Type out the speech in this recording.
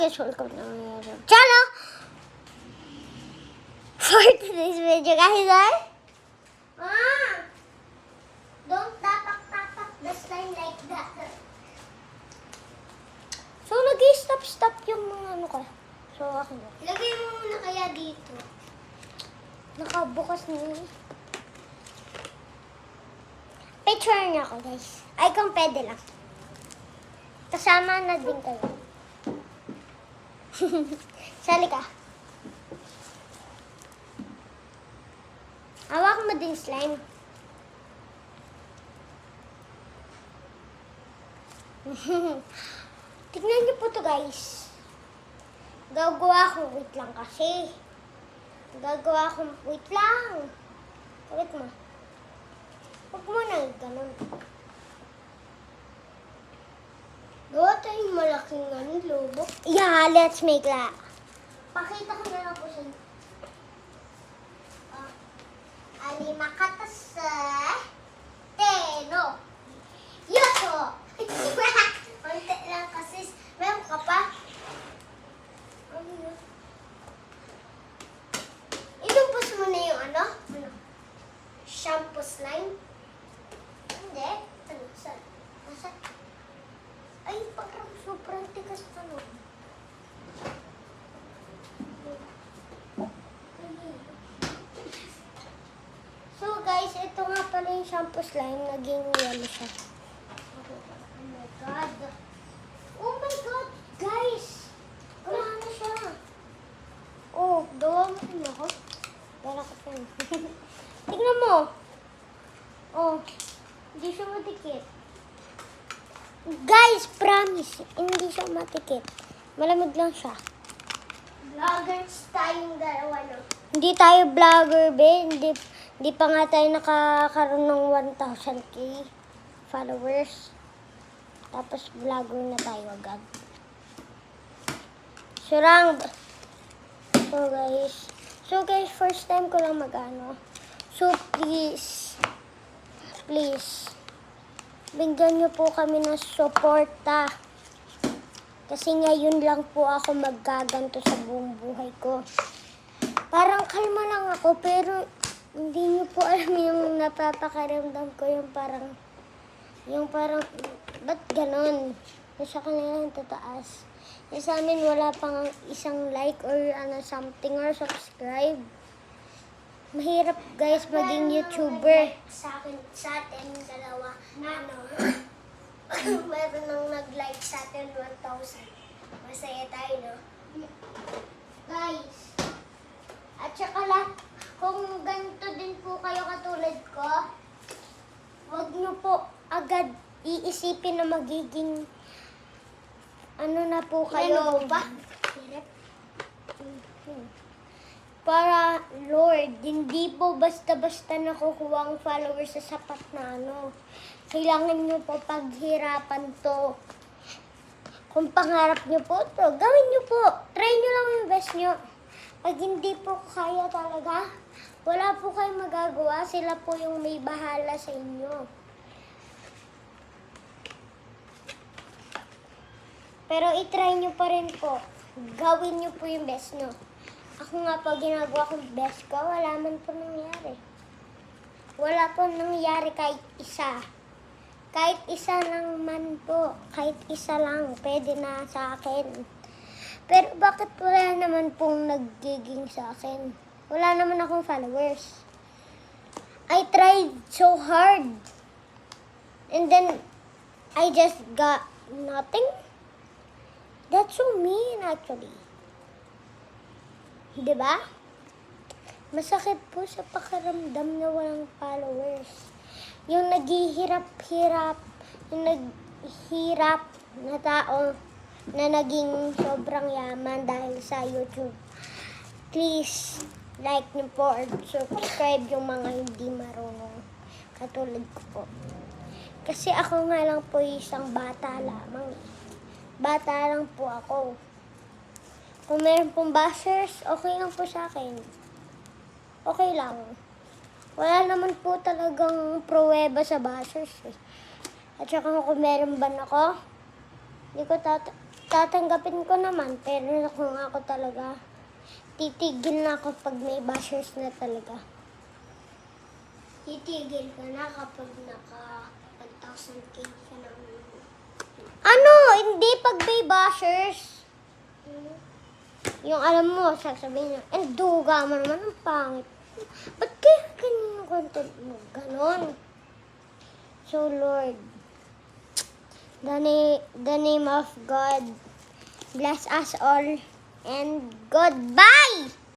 Guys, welcome to my YouTube channel. For today's video, guys, don't tapak the slime like that. So, nag-stop yung mga ano ko. So, ako na. Ilagay mo muna kaya dito. Nakabukas na. Picture niya ako, guys. Ay, kung pwede lang. Kasama na din kayo. Sali ka. Hawak mo din slime. Tignan niyo po to, guys. Gagawa akong wait lang kasi. Wait lang. Wait mo. Huwag mo na ganun. Gawa tayong malaking lobo. Yeah, let's make that. Pakita ko na lang po siya. Alimakata sa teno. Yoto! Konti lang kasi. Meron ka pa? Ano yun? Inumpos mo na yung ano? Shampoo slime? Hindi. Ano? Saan? Nasaan? Ay, parang sobrang tigas pa nun. So guys, ito nga pala yung shampoo slime. Naging yellow siya. Oh my God. Oh my God, guys! Gumana na siya. Oh, gawa mo rin ako. Dala ko pa yun. Tignan mo. Oh, hindi siya matikit. Guys, promise, hindi siya matikit. Malamig lang siya. Vloggers tayong dalawa, no? Hindi tayo vlogger, be. Hindi pa nga tayo nakakaroon ng 1,000k followers. Tapos vlogger na tayo agad. So guys, first time ko lang mag-ano. So please, bigyan niyo po kami ng suporta. Kasi ngayon lang po ako maggaganto sa buong buhay ko. Parang kalma lang ako, pero hindi niyo po alam yung napapakaramdam ko. Yung parang, ba't ganon? Sa kanila yung tataas. Yung sa amin wala pang isang like or something or subscribe. Mahirap guys maging YouTuber. Sa atin dalawa, meron nang nag-like sa atin 1,000. Masaya tayo, no? Guys, at saka kung ganito din po kayo katulad ko, wag nyo po agad iisipin na magiging ano na po kayo. Ano ba? Para, Lord, hindi po basta-basta nakukuha ang followers sa sapat na ano. Kailangan nyo po paghirapan to. Kung pangarap nyo po to, gawin nyo po. Try nyo lang yung best nyo. Pag hindi po kaya talaga, wala po kayong magagawa. Sila po yung may bahala sa inyo. Pero itry nyo pa rin po. Gawin nyo po yung best nyo. Ako nga pag ginagawa kong best ko, wala man po nangyari. Wala po nangyari kahit isa. Kahit isa lang man po. Kahit isa lang. Pwede na sa akin. Pero bakit wala naman pong nagiging sa akin? Wala naman akong followers. I tried so hard. And then, I just got nothing. That's so mean actually. Diba? Masakit po sa pakiramdam na walang followers. Yung naghihirap-hirap, yung naghihirap na tao na naging sobrang yaman dahil sa YouTube. Please, like niyo po or subscribe yung mga hindi marunong katulad ko po. Kasi ako nga lang po isang bata lamang. Bata lang po ako. Kung meron pong bashers, okay lang po sa akin. Okay lang. Wala naman po talagang pruweba sa bashers eh. At saka kung meron ban ako, hindi ko tatanggapin ko naman. Pero kung ako talaga, titigil na ako pag may bashers na talaga. Titigil ka na kapag naka 1,000k ka na. Ano? Hindi pag may bashers. Yung alam mo, sasabihin na, ang duga mo naman, ang pangit. Ba't kaya ganyan yung content mo? Ganon. So, Lord, the name of God bless us all and goodbye!